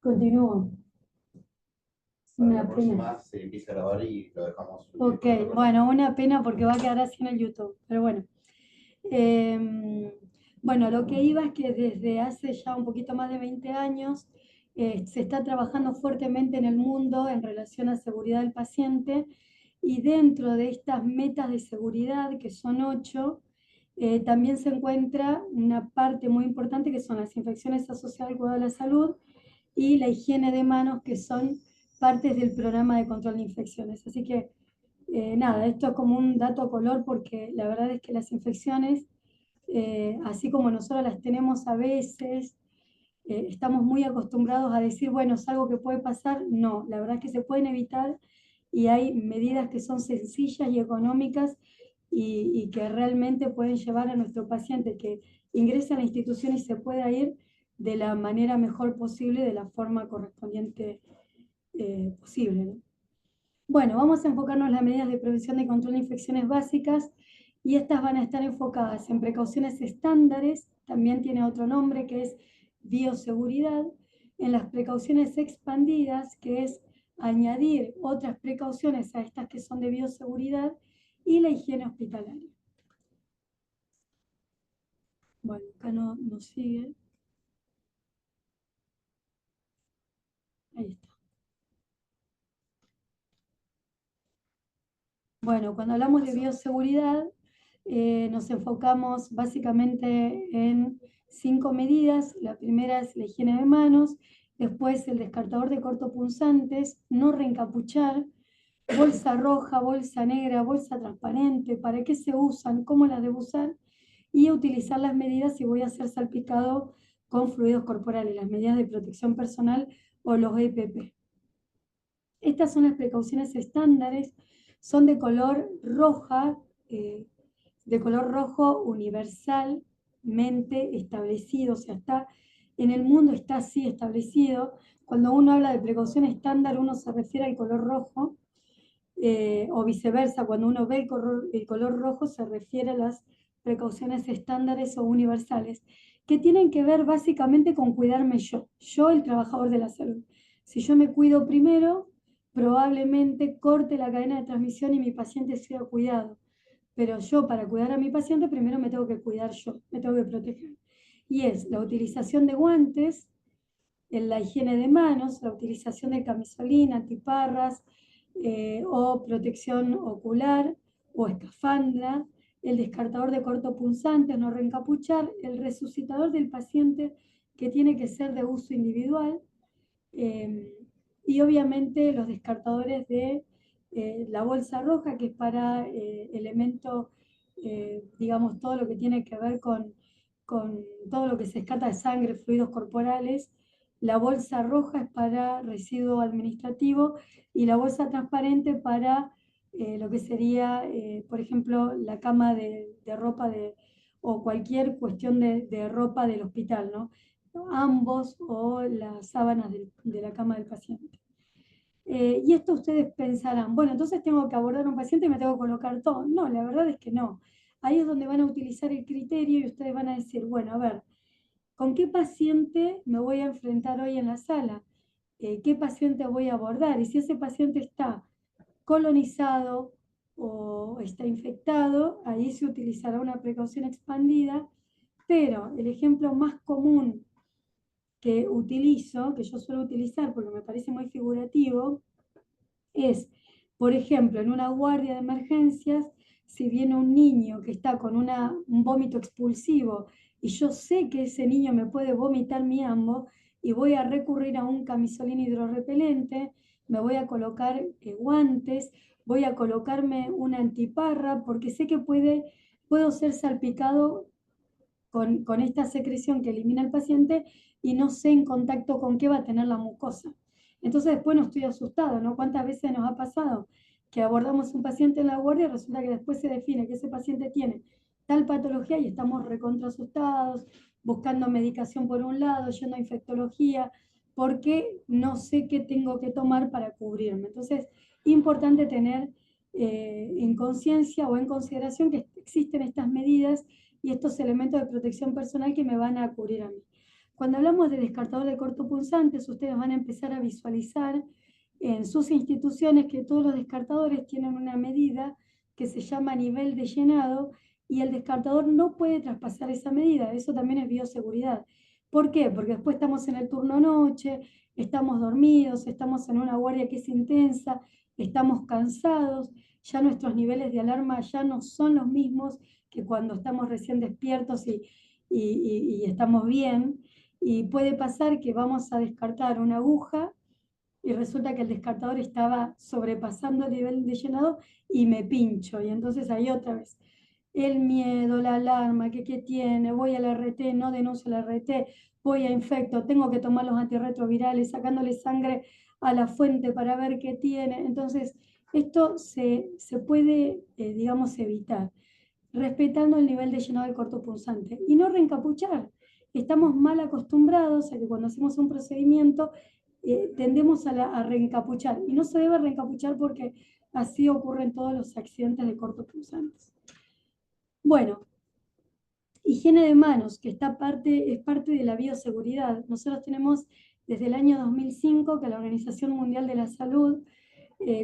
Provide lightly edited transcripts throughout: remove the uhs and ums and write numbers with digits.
Continúo. Para la Una pena. próxima se empieza a grabar y lo dejamos. Ok, bueno, una pena porque va a quedar así en el YouTube, pero bueno. Eh, bueno, lo que iba es que desde hace ya un poquito más de 20 años se está trabajando fuertemente en el mundo en relación a seguridad del paciente y dentro de estas metas de seguridad, que son 8, también se encuentra una parte muy importante que son las infecciones asociadas al cuidado de la salud y la higiene de manos, que son partes del programa de control de infecciones. Así que, nada, esto es como un dato a color porque la verdad es que las infecciones, así como nosotros las tenemos a veces, estamos muy acostumbrados a decir, bueno, es algo que puede pasar. No, la verdad es que se pueden evitar y hay medidas que son sencillas y económicas y que realmente pueden llevar a nuestro paciente que ingrese a la institución y se pueda ir de la manera mejor posible, de la forma correspondiente posible, ¿no? Bueno, vamos a enfocarnos en las medidas de prevención y control de infecciones básicas y estas van a estar enfocadas en precauciones estándares, también tiene otro nombre que es bioseguridad, en las precauciones expandidas, que es añadir otras precauciones a estas que son de bioseguridad, y la higiene hospitalaria. Bueno, acá no sigue. Ahí está. Bueno, cuando hablamos de bioseguridad, nos enfocamos básicamente en 5 medidas. La primera es la higiene de manos, después el descartador de cortopunzantes, no reencapuchar, bolsa roja, bolsa negra, bolsa transparente, para qué se usan, cómo las debo usar, y utilizar las medidas si voy a ser salpicado con fluidos corporales, las medidas de protección personal o los EPP. Estas son las precauciones estándares, son de color roja, de color rojo universalmente establecido, o sea, está en el mundo está así establecido. Cuando uno habla de precaución estándar, uno se refiere al color rojo, o viceversa, cuando uno ve el color rojo se refiere a las precauciones estándares o universales, que tienen que ver básicamente con cuidarme yo el trabajador de la salud. Si yo me cuido primero, probablemente corte la cadena de transmisión y mi paciente sea cuidado. Pero yo, para cuidar a mi paciente, primero me tengo que cuidar yo, me tengo que proteger. Y es la utilización de guantes, en la higiene de manos, la utilización de camisolina, antiparras, o protección ocular o escafandra, el descartador de cortopunzantes, no reencapuchar, el resucitador del paciente, que tiene que ser de uso individual, eh, y obviamente los descartadores de la bolsa roja, que es para elementos, digamos, todo lo que tiene que ver con todo lo que se escapa de sangre, fluidos corporales. La bolsa roja es para residuo administrativo y la bolsa transparente para lo que sería, por ejemplo, la cama de ropa o cualquier cuestión de ropa del hospital, ¿no? Ambos o las sábanas de la cama del paciente. Y esto ustedes pensarán, bueno, entonces tengo que abordar a un paciente y me tengo que colocar todo. No, la verdad es que no. Ahí es donde van a utilizar el criterio y ustedes van a decir, bueno, a ver, ¿con qué paciente me voy a enfrentar hoy en la sala? ¿Qué paciente voy a abordar? Y si ese paciente está colonizado o está infectado, ahí se utilizará una precaución expandida, pero el ejemplo más común que utilizo, que yo suelo utilizar porque me parece muy figurativo, es, por ejemplo, en una guardia de emergencias, si viene un niño que está con un vómito expulsivo y yo sé que ese niño me puede vomitar mi ambo y voy a recurrir a un camisolín hidrorrepelente, me voy a colocar guantes, voy a colocarme una antiparra porque sé que puedo ser salpicado con esta secreción que elimina el paciente y no sé en contacto con qué va a tener la mucosa. Entonces después no estoy asustado, ¿no? ¿Cuántas veces nos ha pasado que abordamos un paciente en la guardia y resulta que después se define que ese paciente tiene tal patología y estamos recontra asustados, buscando medicación por un lado, yendo a infectología, porque no sé qué tengo que tomar para cubrirme? Entonces, importante tener en conciencia o en consideración que existen estas medidas y estos elementos de protección personal que me van a cubrir a mí. Cuando hablamos de descartador de cortopunzantes, ustedes van a empezar a visualizar en sus instituciones que todos los descartadores tienen una medida que se llama nivel de llenado y el descartador no puede traspasar esa medida. Eso también es bioseguridad. ¿Por qué? Porque después estamos en el turno noche, estamos dormidos, estamos en una guardia que es intensa, estamos cansados, ya nuestros niveles de alarma ya no son los mismos que cuando estamos recién despiertos y estamos bien. Y puede pasar que vamos a descartar una aguja y resulta que el descartador estaba sobrepasando el nivel de llenado y me pincho. Y entonces ahí otra vez, el miedo, la alarma, ¿qué tiene? Voy al RT, no denuncio al RT, voy a infecto, tengo que tomar los antirretrovirales, sacándole sangre a la fuente para ver qué tiene. Entonces, esto se puede, digamos, evitar, respetando el nivel de llenado del cortopunzante y no reencapuchar. Estamos mal acostumbrados a que cuando hacemos un procedimiento tendemos a reencapuchar y no se debe reencapuchar porque así ocurren todos los accidentes de cortopunzantes. Bueno, higiene de manos, que es parte de la bioseguridad. Nosotros tenemos desde el año 2005 que la Organización Mundial de la Salud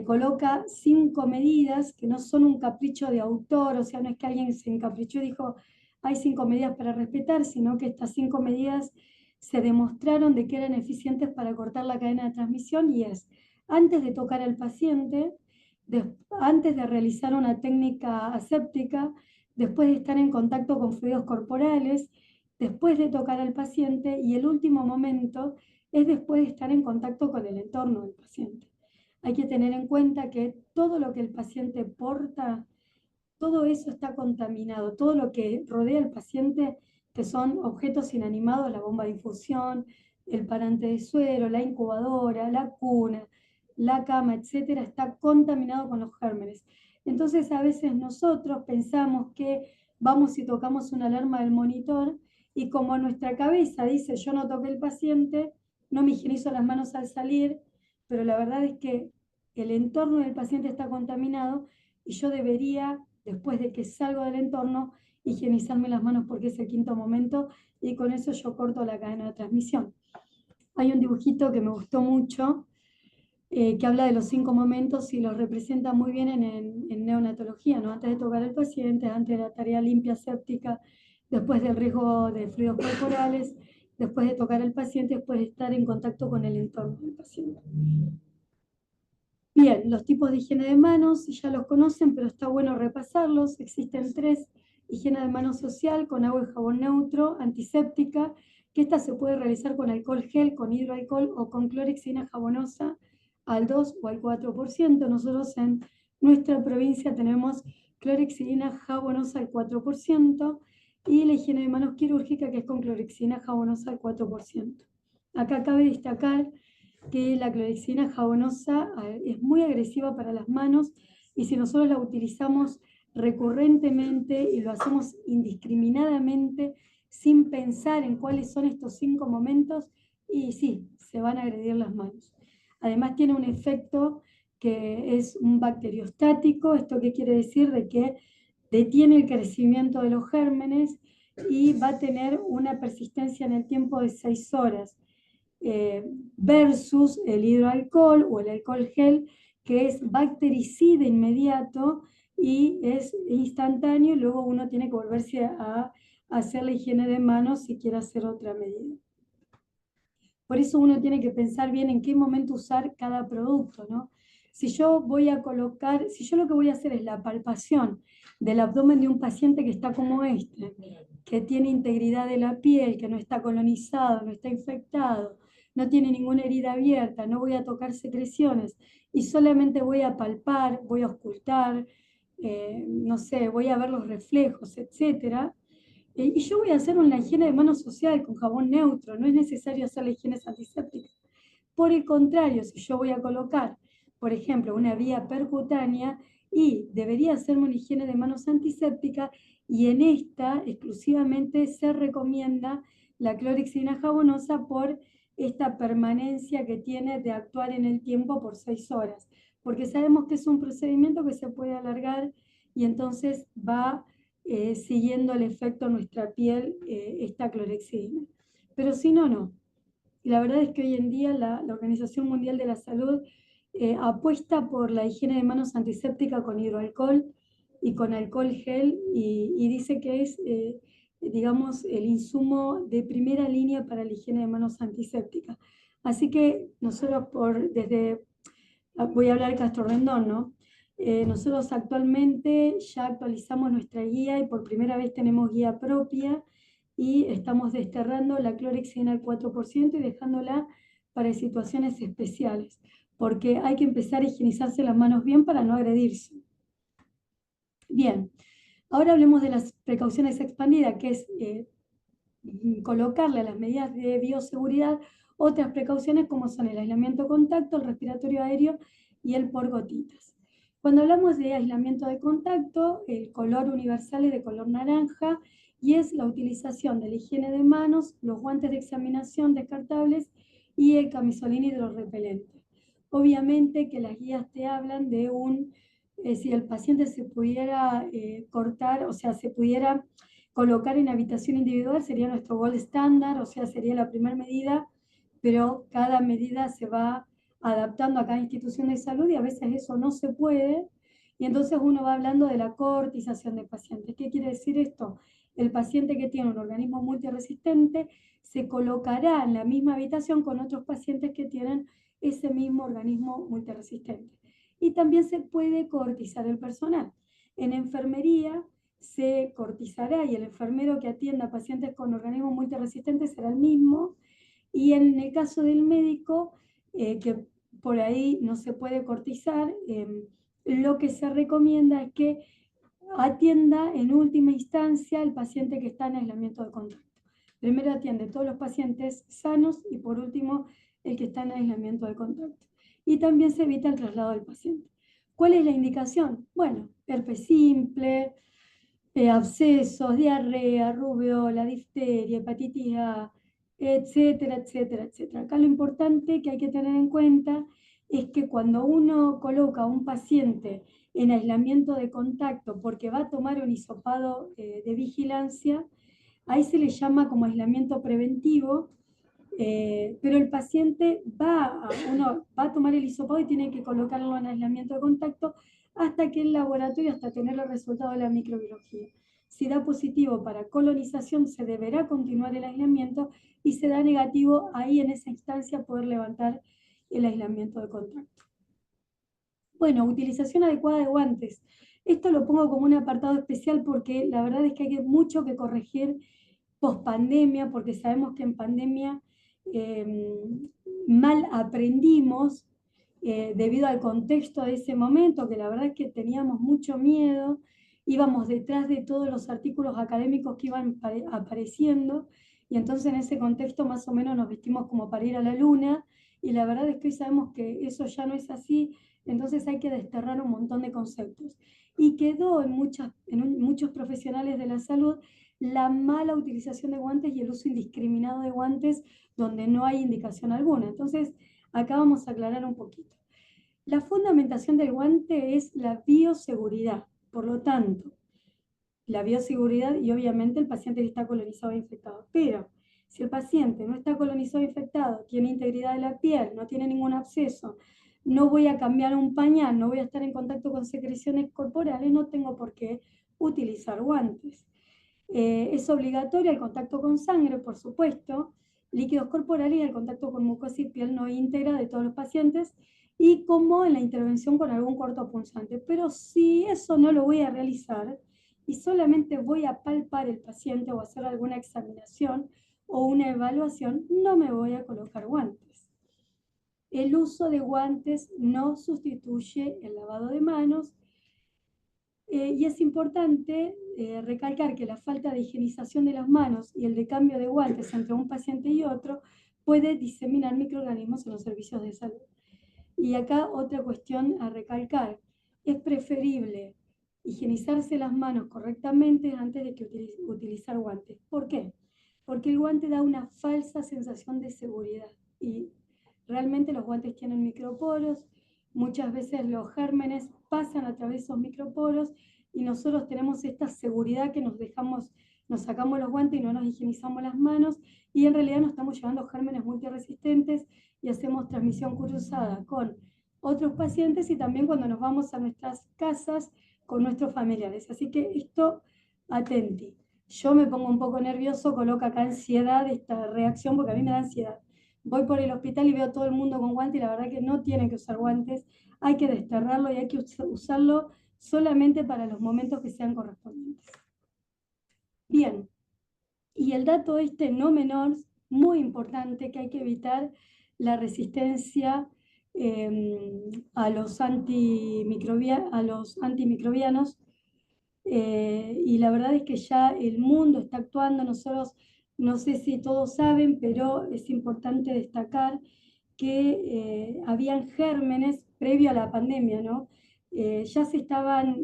coloca 5 medidas que no son un capricho de autor, o sea, no es que alguien se encaprichó y dijo, hay 5 medidas para respetar, sino que estas 5 medidas se demostraron de que eran eficientes para cortar la cadena de transmisión y es, antes de tocar al paciente, antes de realizar una técnica aséptica, después de estar en contacto con fluidos corporales, después de tocar al paciente y el último momento es después de estar en contacto con el entorno del paciente. Hay que tener en cuenta que todo lo que el paciente porta, todo eso está contaminado, todo lo que rodea al paciente, que son objetos inanimados, la bomba de infusión, el parante de suero, la incubadora, la cuna, la cama, etcétera, está contaminado con los gérmenes. Entonces a veces nosotros pensamos que vamos y tocamos una alarma del monitor y como nuestra cabeza dice yo no toqué el paciente, no me higienizo las manos al salir, pero la verdad es que el entorno del paciente está contaminado y yo debería, después de que salgo del entorno, higienizarme las manos porque es el quinto momento y con eso yo corto la cadena de transmisión. Hay un dibujito que me gustó mucho que habla de los 5 momentos y los representa muy bien en neonatología, ¿no? Antes de tocar al paciente, antes de la tarea limpia séptica, después del riesgo de fluidos corporales, después de tocar al paciente, después de estar en contacto con el entorno del paciente. Bien, los tipos de higiene de manos ya los conocen, pero está bueno repasarlos. Existen 3: higiene de manos social con agua y jabón neutro, antiséptica, que esta se puede realizar con alcohol gel, con hidroalcohol o con clorexina jabonosa al 2 o al 4%. Nosotros en nuestra provincia tenemos clorexina jabonosa al 4% y la higiene de manos quirúrgica que es con clorexina jabonosa al 4%. Acá cabe destacar que la clorexina jabonosa es muy agresiva para las manos y si nosotros la utilizamos recurrentemente y lo hacemos indiscriminadamente sin pensar en cuáles son estos 5 momentos, y sí, se van a agredir las manos. Además tiene un efecto que es un bacteriostático. ¿Esto qué quiere decir? De que detiene el crecimiento de los gérmenes y va a tener una persistencia en el tiempo de 6 horas. Versus el hidroalcohol o el alcohol gel, que es bactericida inmediato y es instantáneo, y luego uno tiene que volverse a hacer la higiene de manos si quiere hacer otra medida. Por eso uno tiene que pensar bien en qué momento usar cada producto, ¿no? Si yo lo que voy a hacer es la palpación del abdomen de un paciente que está como este, que tiene integridad de la piel, que no está colonizado, no está infectado, no tiene ninguna herida abierta, no voy a tocar secreciones y solamente voy a palpar, voy a ocultar, no sé, voy a ver los reflejos, etcétera. Y yo voy a hacer una higiene de manos social con jabón neutro, no es necesario hacer la higiene antiséptica. Por el contrario, si yo voy a colocar, por ejemplo, una vía percutánea y debería hacerme una higiene de manos antiséptica, y en esta exclusivamente se recomienda la clorexina jabonosa por esta permanencia que tiene de actuar en el tiempo por 6 horas, porque sabemos que es un procedimiento que se puede alargar y entonces va siguiendo el efecto en nuestra piel esta clorexina. pero si no, no. Y la verdad es que hoy en día la Organización Mundial de la Salud apuesta por la higiene de manos antiséptica con hidroalcohol y con alcohol gel y dice que es, digamos, el insumo de primera línea para la higiene de manos antiséptica. Así que nosotros voy a hablar de Castro Rendón, ¿no? Nosotros actualmente ya actualizamos nuestra guía y por primera vez tenemos guía propia y estamos desterrando la clorexidina al 4% y dejándola para situaciones especiales, porque hay que empezar a higienizarse las manos bien para no agredirse. Bien, ahora hablemos de las precauciones expandidas, que es colocarle a las medidas de bioseguridad otras precauciones como son el aislamiento contacto, el respiratorio aéreo y el por gotitas. Cuando hablamos de aislamiento de contacto, el color universal es de color naranja y es la utilización de la higiene de manos, los guantes de examinación descartables y el camisolín hidrorrepelente. Obviamente que las guías te hablan de si el paciente se pudiera cortar, o sea, se pudiera colocar en habitación individual, sería nuestro gold estándar, o sea, sería la primera medida, pero cada medida se va adaptando a cada institución de salud y a veces eso no se puede, y entonces uno va hablando de la coortización de pacientes. ¿Qué quiere decir esto? El paciente que tiene un organismo multiresistente se colocará en la misma habitación con otros pacientes que tienen ese mismo organismo multiresistente. Y también se puede coortizar el personal. En enfermería se cortizará y el enfermero que atienda a pacientes con organismos multiresistentes será el mismo. Y en el caso del médico, que por ahí no se puede cortizar, lo que se recomienda es que atienda en última instancia al paciente que está en aislamiento de contacto. Primero atiende a todos los pacientes sanos y por último el que está en aislamiento de contacto. Y también se evita el traslado del paciente. ¿Cuál es la indicación? Bueno, herpes simple, abscesos, diarrea, rubiola, difteria, hepatitis A, etcétera, etcétera, etcétera. Acá lo importante que hay que tener en cuenta es que cuando uno coloca a un paciente en aislamiento de contacto porque va a tomar un hisopado de vigilancia, ahí se le llama como aislamiento preventivo, pero el paciente uno va a tomar el hisopado y tiene que colocarlo en aislamiento de contacto hasta que el laboratorio, hasta tener los resultados de la microbiología. Si da positivo para colonización, se deberá continuar el aislamiento y si da negativo, ahí en esa instancia poder levantar el aislamiento de contacto. Bueno, utilización adecuada de guantes. Esto lo pongo como un apartado especial porque la verdad es que hay mucho que corregir post pandemia, porque sabemos que en pandemia mal aprendimos debido al contexto de ese momento, que la verdad es que teníamos mucho miedo, íbamos detrás de todos los artículos académicos que iban apareciendo, y entonces en ese contexto más o menos nos vestimos como para ir a la luna, y la verdad es que hoy sabemos que eso ya no es así, entonces hay que desterrar un montón de conceptos. Y quedó en muchos profesionales de la salud la mala utilización de guantes y el uso indiscriminado de guantes donde no hay indicación alguna. Entonces, acá vamos a aclarar un poquito. La fundamentación del guante es la bioseguridad. Por lo tanto, la bioseguridad y obviamente el paciente que está colonizado e infectado. Pero si el paciente no está colonizado e infectado, tiene integridad de la piel, no tiene ningún absceso, no voy a cambiar un pañal, no voy a estar en contacto con secreciones corporales, no tengo por qué utilizar guantes. Es obligatorio el contacto con sangre, por supuesto, líquidos corporales y el contacto con mucosa y piel no íntegra de todos los pacientes y como en la intervención con algún cortopunzante. Pero si eso no lo voy a realizar y solamente voy a palpar el paciente o hacer alguna examinación o una evaluación, no me voy a colocar guantes. El uso de guantes no sustituye el lavado de manos. Y es importante recalcar que la falta de higienización de las manos y el de cambio de guantes entre un paciente y otro puede diseminar microorganismos en los servicios de salud. Y acá otra cuestión a recalcar. Es preferible higienizarse las manos correctamente antes de que utilizar guantes. ¿Por qué? Porque el guante da una falsa sensación de seguridad y realmente los guantes tienen microporos, muchas veces los gérmenes pasan a través de esos microporos y nosotros tenemos esta seguridad que nos dejamos nos sacamos los guantes y no nos higienizamos las manos, y en realidad nos estamos llevando gérmenes multiresistentes y hacemos transmisión cruzada con otros pacientes y también cuando nos vamos a nuestras casas con nuestros familiares. Así que esto, atenti. Yo me pongo un poco nervioso, coloca acá ansiedad esta reacción porque a mí me da ansiedad. Voy por el hospital y veo a todo el mundo con guantes y la verdad que no tienen que usar guantes, hay que desterrarlo y hay que usarlo solamente para los momentos que sean correspondientes. Bien, y el dato este no menor, muy importante, que hay que evitar la resistencia a los antimicrobianos, y la verdad es que ya el mundo está actuando. Nosotros, no sé si todos saben, pero es importante destacar que habían gérmenes previo a la pandemia, ¿no? Ya se estaban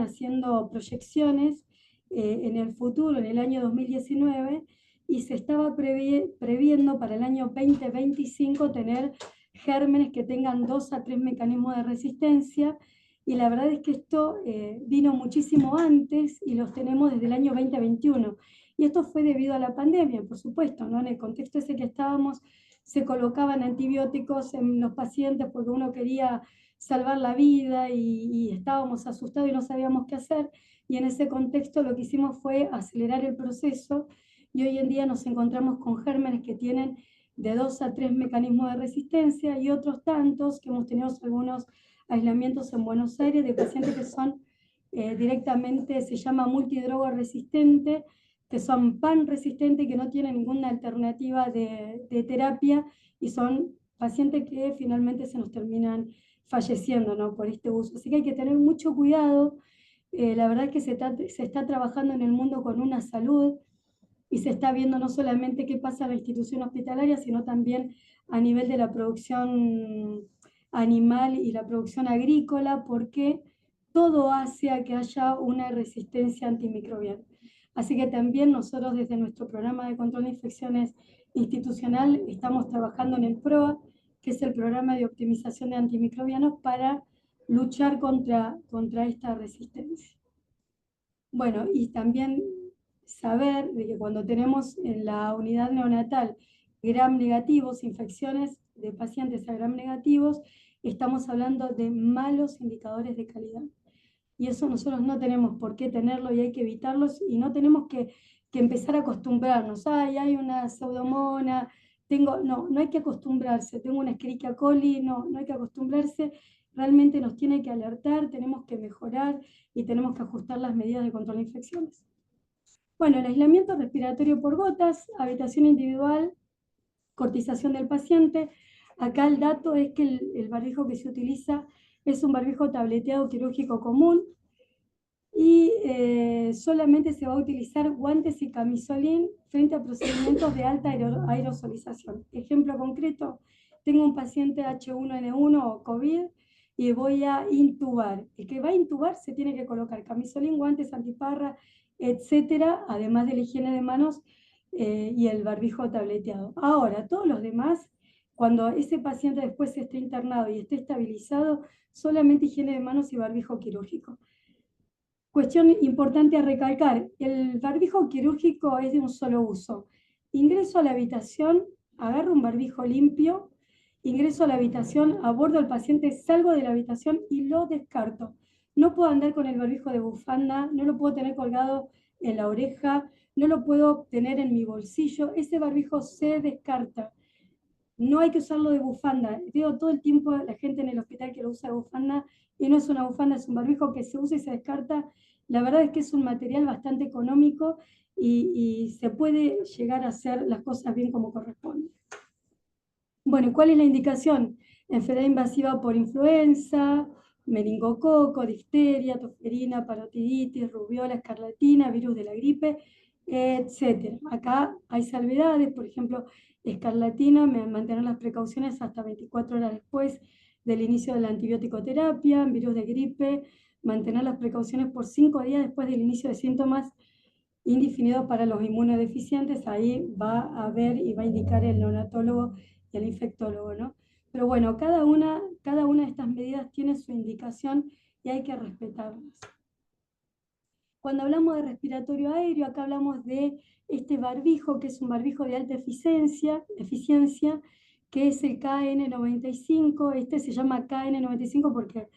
haciendo proyecciones en el futuro, en el año 2019, y se estaba previendo para el año 2025 tener gérmenes que tengan 2 a 3 mecanismos de resistencia, y la verdad es que esto vino muchísimo antes y los tenemos desde el año 2021. Y esto fue debido a la pandemia, por supuesto, ¿no? En el contexto ese que estábamos, se colocaban antibióticos en los pacientes porque uno quería salvar la vida y estábamos asustados y no sabíamos qué hacer. Y en ese contexto lo que hicimos fue acelerar el proceso y hoy en día nos encontramos con gérmenes que tienen de 2 a 3 mecanismos de resistencia y otros tantos que hemos tenido algunos aislamientos en Buenos Aires de pacientes que son directamente, se llama multidroga resistente, que son PAN resistentes, que no tienen ninguna alternativa de terapia y son pacientes que finalmente se nos terminan falleciendo, ¿no? Por este uso. Así que hay que tener mucho cuidado. La verdad es que se está trabajando en el mundo con una salud y se está viendo no solamente qué pasa en la institución hospitalaria, sino también a nivel de la producción animal y la producción agrícola, porque todo hace a que haya una resistencia antimicrobiana. Así que también nosotros desde nuestro programa de control de infecciones institucional estamos trabajando en el PROA, que es el programa de optimización de antimicrobianos para luchar contra esta resistencia. Bueno, y también saber de que cuando tenemos en la unidad neonatal gram negativos, infecciones de pacientes a gram negativos, estamos hablando de malos indicadores de calidad. Y eso nosotros no tenemos por qué tenerlo y hay que evitarlos y no tenemos que empezar a acostumbrarnos. Ay, hay una pseudomona, no hay que acostumbrarse. Tengo una Escherichia coli, no hay que acostumbrarse. Realmente nos tiene que alertar, tenemos que mejorar y tenemos que ajustar las medidas de control de infecciones. Bueno, el aislamiento respiratorio por gotas, habitación individual, cortización del paciente. Acá el dato es que el barbijo que se utiliza es un barbijo tableteado quirúrgico común y solamente se va a utilizar guantes y camisolín frente a procedimientos de alta aerosolización. Ejemplo concreto, tengo un paciente H1N1 o COVID y voy a intubar. El que va a intubar se tiene que colocar camisolín, guantes, antiparra, etcétera, además de la higiene de manos y el barbijo tableteado. Ahora, todos los demás, cuando ese paciente después esté internado y esté estabilizado, solamente higiene de manos y barbijo quirúrgico. Cuestión importante a recalcar, el barbijo quirúrgico es de un solo uso. Ingreso a la habitación, agarro un barbijo limpio, ingreso a la habitación, abordo al paciente, salgo de la habitación y lo descarto. No puedo andar con el barbijo de bufanda, no lo puedo tener colgado en la oreja, no lo puedo tener en mi bolsillo, ese barbijo se descarta. No hay que usarlo de bufanda. Veo todo el tiempo la gente en el hospital que lo usa de bufanda y no es una bufanda, es un barbijo que se usa y se descarta. La verdad es que es un material bastante económico y se puede llegar a hacer las cosas bien como corresponde. Bueno, ¿cuál es la indicación? Enfermedad invasiva por influenza, meningococo, difteria, tosferina, parotiditis, rubiola, escarlatina, virus de la gripe, etc. Acá hay salvedades, por ejemplo, escarlatina, mantener las precauciones hasta 24 horas después del inicio de la antibiótico terapia, virus de gripe, mantener las precauciones por 5 días después del inicio de síntomas indefinidos para los inmunodeficientes. Ahí va a ver y va a indicar el neonatólogo y el infectólogo, ¿no? Pero bueno, cada una de estas medidas tiene su indicación y hay que respetarlas. Cuando hablamos de respiratorio aéreo, acá hablamos de este barbijo, que es un barbijo de alta eficiencia, que es el KN95. Este se llama KN95 porque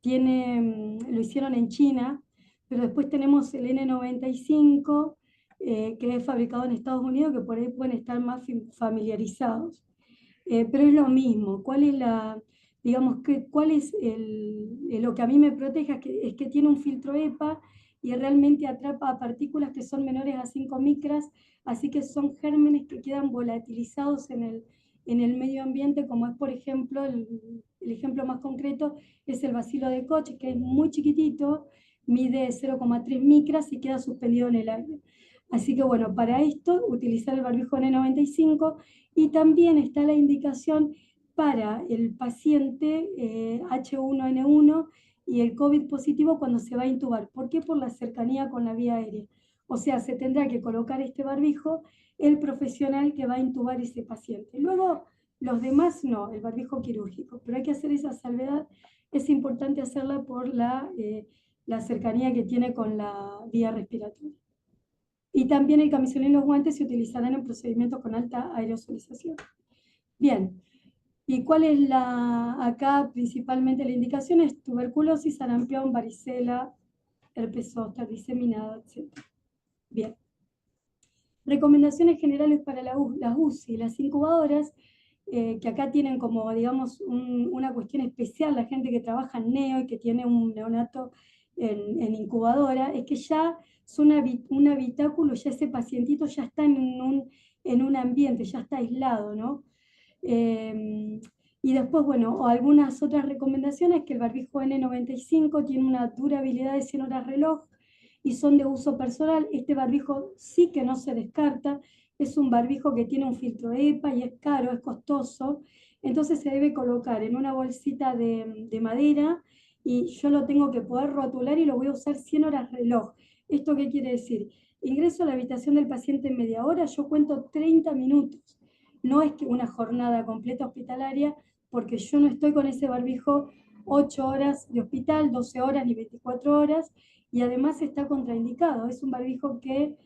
lo hicieron en China, pero después tenemos el N95, que es fabricado en Estados Unidos, que por ahí pueden estar más familiarizados. Pero es lo mismo. ¿Cuál es cuál es lo que a mí me protege? Es que tiene un filtro EPA y realmente atrapa partículas que son menores a 5 micras, así que son gérmenes que quedan volatilizados en el medio ambiente, como es, por ejemplo, el ejemplo más concreto es el bacilo de Koch, que es muy chiquitito, mide 0,3 micras y queda suspendido en el aire. Así que bueno, para esto utilizar el barbijo N95, y también está la indicación para el paciente H1N1 y el COVID positivo cuando se va a intubar. ¿Por qué? Por la cercanía con la vía aérea. O sea, se tendrá que colocar este barbijo el profesional que va a intubar ese paciente. Luego, los demás no, el barbijo quirúrgico. Pero hay que hacer esa salvedad. Es importante hacerla por la cercanía que tiene con la vía respiratoria. Y también el camisón y los guantes se utilizarán en procedimientos con alta aerosolización. Bien, ¿y cuál es acá principalmente la indicación? Es tuberculosis, sarampión, varicela, herpes zóster, diseminada, etc. Bien. Recomendaciones generales para las UCI, las incubadoras, que acá tienen como, digamos, una cuestión especial, la gente que trabaja en neo y que tiene un neonato en incubadora, es que ya son un habitáculo, ya ese pacientito ya está en un ambiente, ya está aislado, ¿no? Y después, bueno, o algunas otras recomendaciones, que el barbijo N95 tiene una durabilidad de 100 horas reloj y son de uso personal. Este barbijo sí que no se descarta, es un barbijo que tiene un filtro EPA y es caro, es costoso, entonces se debe colocar en una bolsita de madera y yo lo tengo que poder rotular y lo voy a usar 100 horas reloj. ¿Esto qué quiere decir? Ingreso a la habitación del paciente en media hora, yo cuento 30 minutos. No es que una jornada completa hospitalaria, porque yo no estoy con ese barbijo 8 horas de hospital, 12 horas ni 24 horas, y además está contraindicado. Es un barbijo que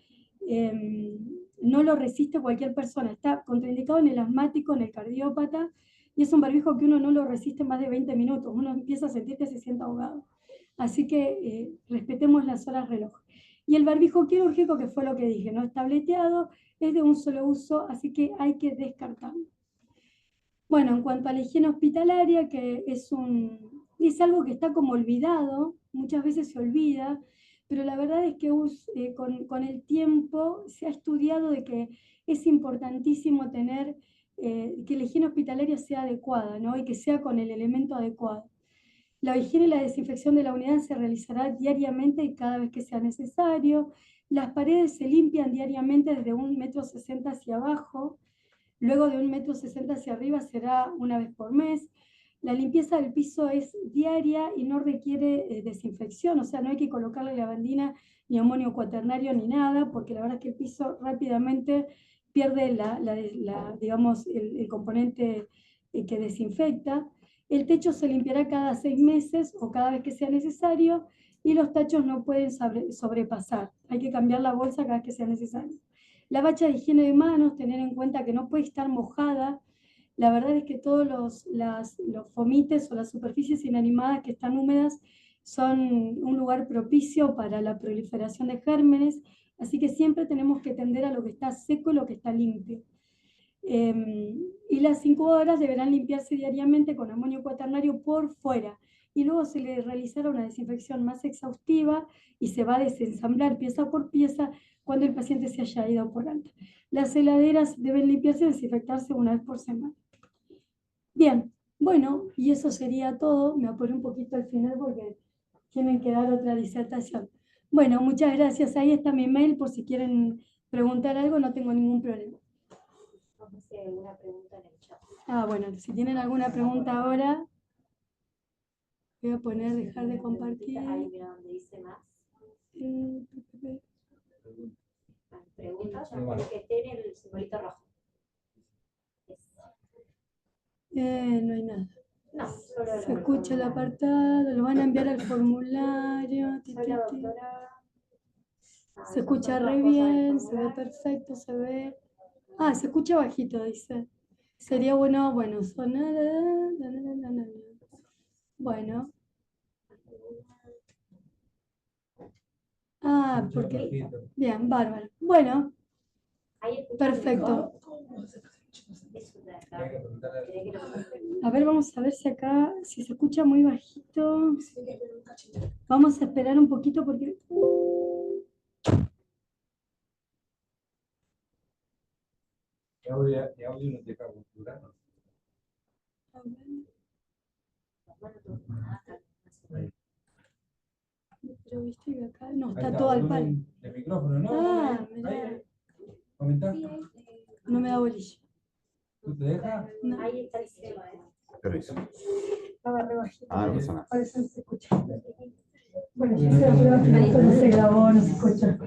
no lo resiste cualquier persona. Está contraindicado en el asmático, en el cardiópata, y es un barbijo que uno no lo resiste más de 20 minutos. Uno empieza a sentir que se siente ahogado. Así que respetemos las horas reloj. Y el barbijo quirúrgico, que fue lo que dije, no es tableteado, es de un solo uso, así que hay que descartarlo. Bueno, en cuanto a la higiene hospitalaria, que es algo que está como olvidado, muchas veces se olvida, pero la verdad es que con el tiempo se ha estudiado de que es importantísimo tener que la higiene hospitalaria sea adecuada, ¿no? Y que sea con el elemento adecuado. La higiene y la desinfección de la unidad se realizará diariamente y cada vez que sea necesario. Las paredes se limpian diariamente desde 1,60 m hacia abajo. Luego de 1,60 m hacia arriba será una vez por mes. La limpieza del piso es diaria y no requiere desinfección, o sea, no hay que colocarle lavandina ni amonio cuaternario ni nada, porque la verdad es que el piso rápidamente pierde digamos, el componente que desinfecta. El techo se limpiará cada 6 meses o cada vez que sea necesario y los tachos no pueden sobrepasar. Hay que cambiar la bolsa cada vez que sea necesario. La bacha de higiene de manos, tener en cuenta que no puede estar mojada. La verdad es que todos los fomites o las superficies inanimadas que están húmedas son un lugar propicio para la proliferación de gérmenes, así que siempre tenemos que tender a lo que está seco y lo que está limpio. Y las incubadoras deberán limpiarse diariamente con amonio cuaternario por fuera y luego se le realizará una desinfección más exhaustiva y se va a desensamblar pieza por pieza cuando el paciente se haya ido por alta. Las heladeras deben limpiarse y desinfectarse una vez por semana. Bien, bueno, y eso sería todo. Me apuré un poquito al final porque tienen que dar otra disertación. Bueno, muchas gracias. Ahí está mi mail por si quieren preguntar algo, no tengo ningún problema. Vamos a hacer alguna pregunta en el chat. Bueno, si tienen alguna pregunta ahora, voy a poner dejar de compartir. Ahí mira donde dice más. Preguntas, que tiene el simbolito rojo. No hay nada. No, solo se escucha el apartado, lo van a enviar al formulario. Soy la doctora Se escucha re bien, se ve perfecto, se ve. Ah, se escucha bajito, dice. Sería bueno, bueno, sonar. Bueno. Ah, porque. Bien, bárbaro. Bueno, Ahí escucho perfecto. eso de acá. ¿Querés que lo ponga? A ver, vamos a ver si acá, si se escucha muy bajito. Vamos a esperar un poquito porque. De audio no te cago, ¿verdad? A ver, pero viste que acá no, Ahí está todo al palo. volumen de micrófono, ¿no? Ah, Ahí, mirá. comentá. No me da bolilla. ¿Tú te dejas? No, Ahí está el tema. ¿Qué lo hizo? estaba re bajito. Ah, no pasa nada. Por eso no se escucha. Bueno, yo sé arriba que esto no se grabó, no se escucha.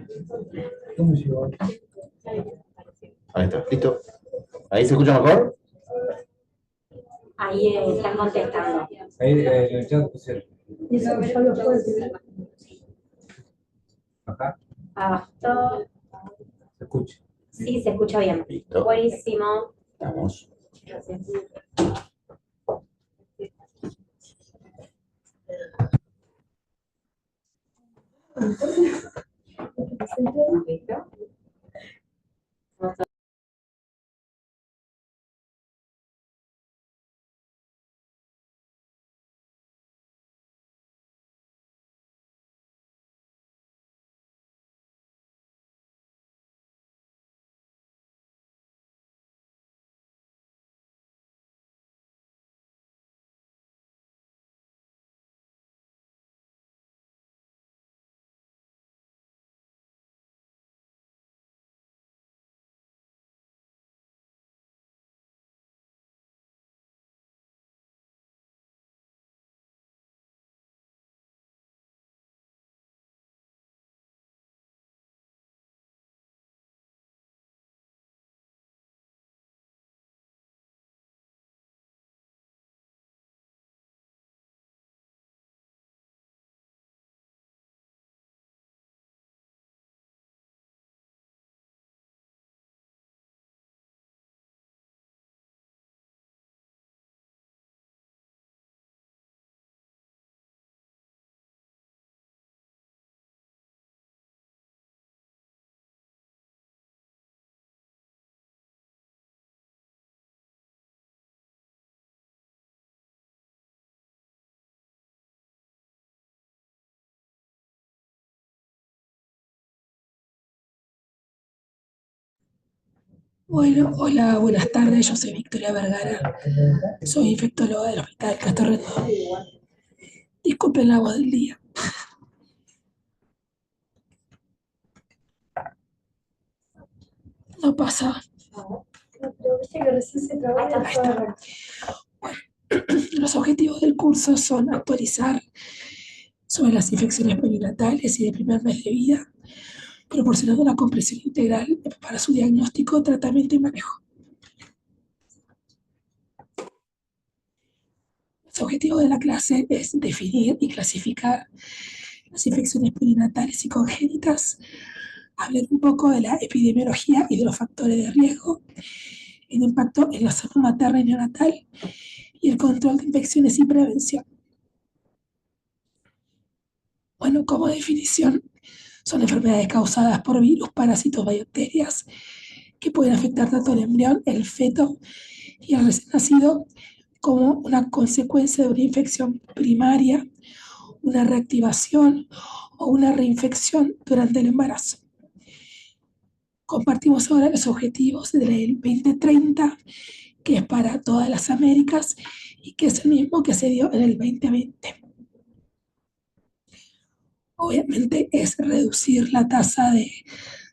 ¿Cómo llegó? Ahí está, listo. ¿Ahí se escucha mejor? Ahí están contestando. Ahí en el chat pusieron. Y eso que yo lo fuerte. Acá Abajo. se escucha. Sí, se escucha bien. Listo. Buenísimo. Vamos. Bueno, hola, buenas tardes. Yo soy Victoria Vergara. Soy infectóloga del Hospital Castor Redondo. Disculpen la voz del día. No pasa. Pero viste que recién se trabó y Ahí está. Los objetivos del curso son actualizar sobre las infecciones perinatales y de primer mes de vida, proporcionando una comprensión integral para su diagnóstico, tratamiento y manejo. Los objetivos de la clase es definir y clasificar las infecciones perinatales y congénitas, hablar un poco de la epidemiología y de los factores de riesgo, el impacto en la salud materna y neonatal y el control de infecciones y prevención. Bueno, como definición, son enfermedades causadas por virus, parásitos, bacterias que pueden afectar tanto al embrión, el feto y el recién nacido como una consecuencia de una infección primaria, una reactivación o una reinfección durante el embarazo. Compartimos ahora los objetivos del 2030, que es para todas las Américas y que es el mismo que se dio en el 2020. Obviamente es reducir la tasa de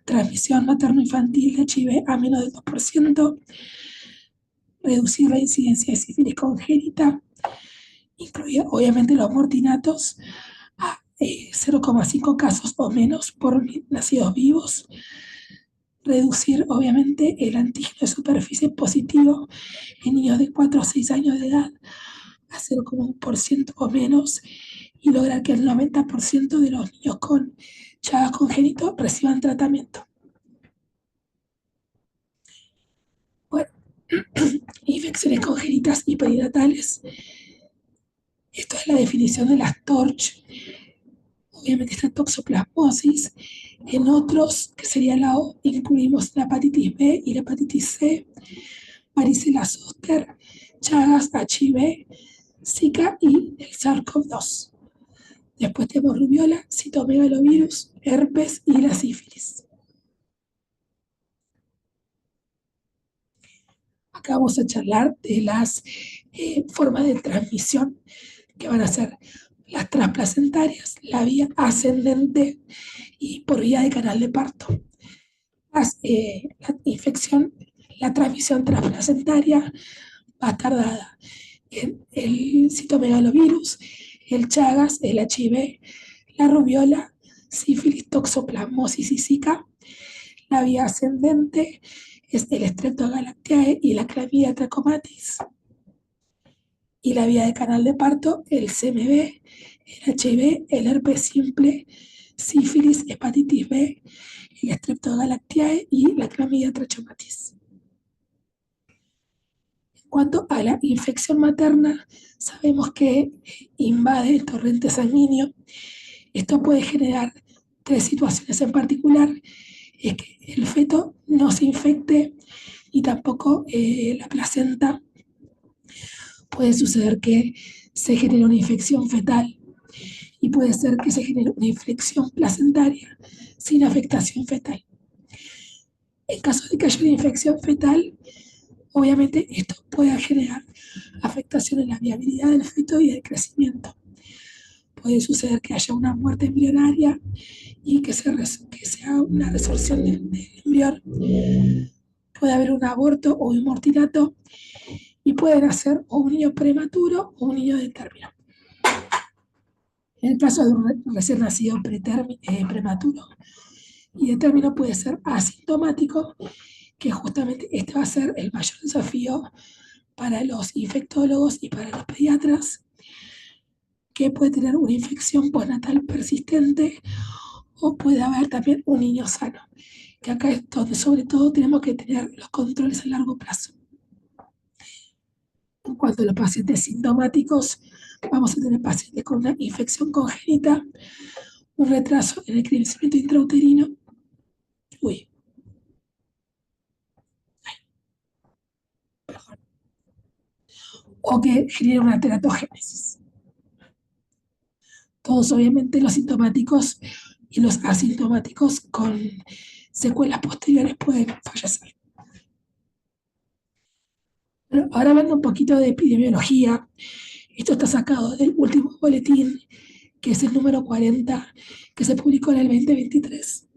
transmisión materno-infantil de HIV a menos del 2%, reducir la incidencia de sífilis congénita, incluir obviamente los mortinatos a 0,5 casos o menos por nacidos vivos, reducir obviamente el antígeno de superficie positivo en niños de 4 a 6 años de edad a 0,1% o menos y lograr que el 90% de los niños con Chagas congénito reciban tratamiento. Bueno, infecciones congénitas y perinatales. Esto es la definición de las TORCH. Obviamente está toxoplasmosis. En otros, que sería la O, incluimos la hepatitis B y la hepatitis C, varicela zoster, Chagas, HIV, Zika y el SARS-CoV-2. Después tenemos rubiola, citomegalovirus, herpes y la sífilis. Acá vamos a charlar de las formas de transmisión que van a ser las transplacentarias, la vía ascendente y por vía de canal de parto. La transmisión transplacentaria va a estar dada en el citomegalovirus, el Chagas, el HIV, la rubiola, sífilis, toxoplasmosis y Zika. La vía ascendente es el Streptogalactiae y la Clamidia trachomatis. Y la vía de canal de parto, el CMV, el HIV, el herpes simple, sífilis, hepatitis B, el Streptogalactiae y la Clamidia trachomatis. En cuanto a la infección materna, sabemos que invade el torrente sanguíneo. Esto puede generar 3 situaciones en particular: es que el feto no se infecte y tampoco la placenta. Puede suceder que se genere una infección fetal y puede ser que se genere una infección placentaria sin afectación fetal. En caso de que haya una infección fetal, obviamente esto puede generar afectación en la viabilidad del feto y del crecimiento. Puede suceder que haya una muerte embrionaria y que sea una resorción del embrión. Puede haber un aborto o un mortinato y puede nacer o un niño prematuro o un niño de término. En el caso de un recién nacido prematuro y de término, puede ser asintomático, que justamente este va a ser el mayor desafío para los infectólogos y para los pediatras, que puede tener una infección postnatal persistente o puede haber también un niño sano, que acá es donde sobre todo tenemos que tener los controles a largo plazo. En cuanto a los pacientes sintomáticos, vamos a tener pacientes con una infección congénita, un retraso en el crecimiento intrauterino, o que genera una teratogénesis. Todos obviamente los sintomáticos y los asintomáticos con secuelas posteriores pueden fallecer. Bueno, ahora hablando un poquito de epidemiología, esto está sacado del último boletín, que es el número 40, que se publicó en el 2023.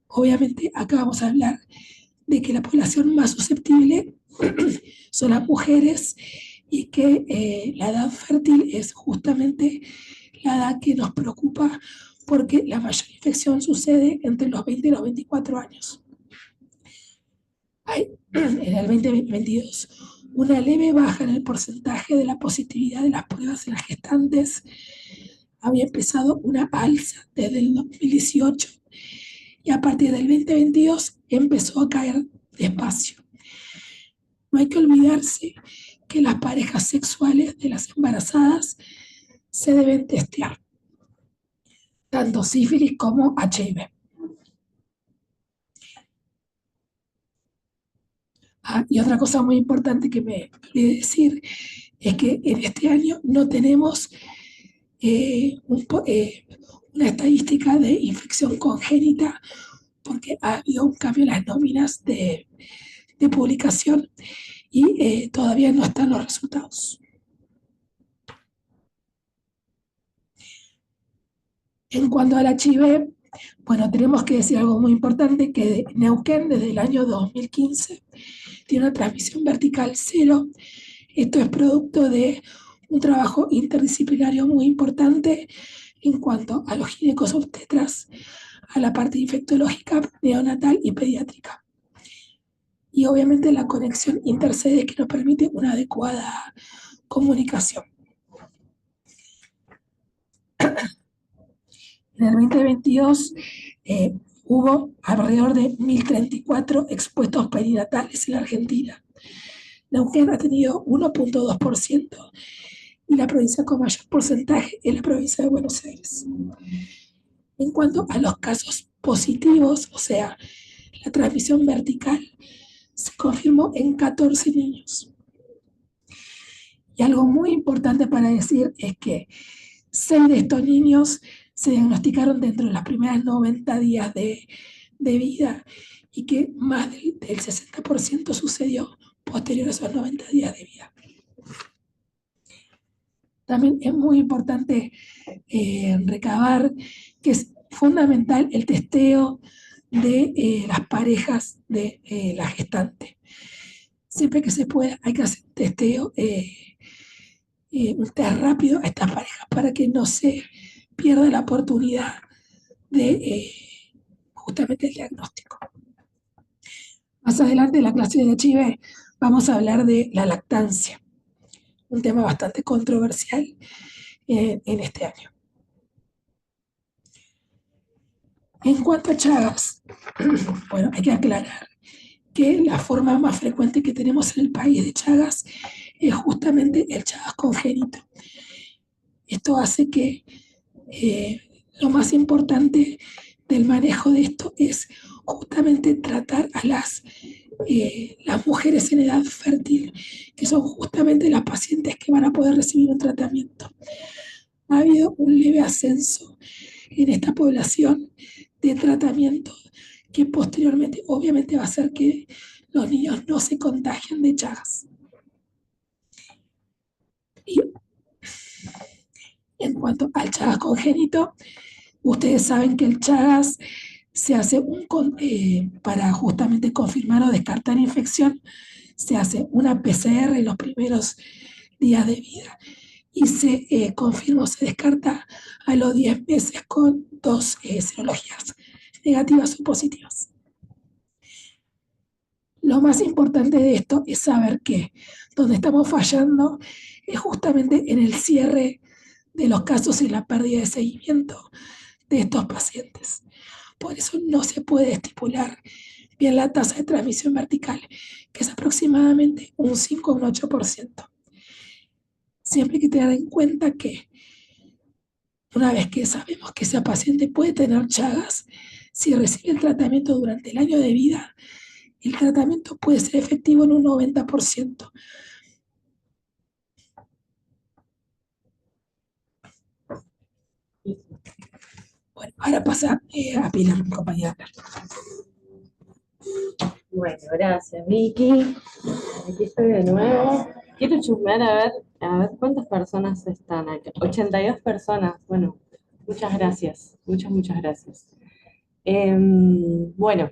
Obviamente acá vamos a hablar de que la población más susceptible son las mujeres y que la edad fértil es justamente la edad que nos preocupa, porque la mayor infección sucede entre los 20 y los 24 años. Hay en el 2022 una leve baja en el porcentaje de la positividad de las pruebas en las gestantes. Había empezado una alza desde el 2018 y a partir del 2022 empezó a caer despacio. No hay que olvidarse que las parejas sexuales de las embarazadas se deben testear, tanto sífilis como HIV. Y otra cosa muy importante que me olvidé decir es que en este año no tenemos una estadística de infección congénita, porque ha habido un cambio en las nóminas de publicación y todavía no están los resultados. En cuanto al HIV, bueno, tenemos que decir algo muy importante, que Neuquén desde el año 2015 tiene una transmisión vertical cero. Esto es producto de un trabajo interdisciplinario muy importante en cuanto a los ginecos obstetras, a la parte infectológica, neonatal y pediátrica. Y obviamente la conexión intersedes que nos permite una adecuada comunicación. En el 2022 hubo alrededor de 1.034 expuestos perinatales en la Argentina. Neuquén ha tenido 1.2% y la provincia con mayor porcentaje es la provincia de Buenos Aires. En cuanto a los casos positivos, o sea, la transmisión vertical, se confirmó en 14 niños. Y algo muy importante para decir es que 6 de estos niños se diagnosticaron dentro de los primeros 90 días de vida y que más del 60% sucedió posterior a esos 90 días de vida. También es muy importante recabar que es fundamental el testeo de las parejas de la gestante. Siempre que se pueda hay que hacer un testeo, un test rápido a estas parejas para que no se pierda la oportunidad de justamente el diagnóstico. Más adelante en la clase de HIV vamos a hablar de la lactancia, un tema bastante controversial en este año. En cuanto a Chagas, bueno, hay que aclarar que la forma más frecuente que tenemos en el país de Chagas es justamente el Chagas congénito. Esto hace que lo más importante del manejo de esto es justamente tratar a las mujeres en edad fértil, que son justamente las pacientes que van a poder recibir un tratamiento. Ha habido un leve ascenso en esta población de tratamiento que posteriormente obviamente va a hacer que los niños no se contagien de Chagas. Y en cuanto al Chagas congénito, ustedes saben que el Chagas se hace para justamente confirmar o descartar infección, se hace una PCR en los primeros días de vida y se confirma o se descarta a los 10 meses con 2 serologías negativas o positivas. Lo más importante de esto es saber que donde estamos fallando es justamente en el cierre de los casos y la pérdida de seguimiento de estos pacientes. Por eso no se puede estipular bien la tasa de transmisión vertical, que es aproximadamente un 5 o un 8%. Siempre hay que tener en cuenta que una vez que sabemos que ese paciente puede tener Chagas, si recibe el tratamiento durante el año de vida, el tratamiento puede ser efectivo en un 90%. Bueno, ahora pasa a Pilar, mi compañera. Bueno, gracias, Vicky. Aquí estoy de nuevo. Quiero chusmear a ver cuántas personas están acá. 82 personas. Bueno, muchas gracias. Muchas gracias. Bueno,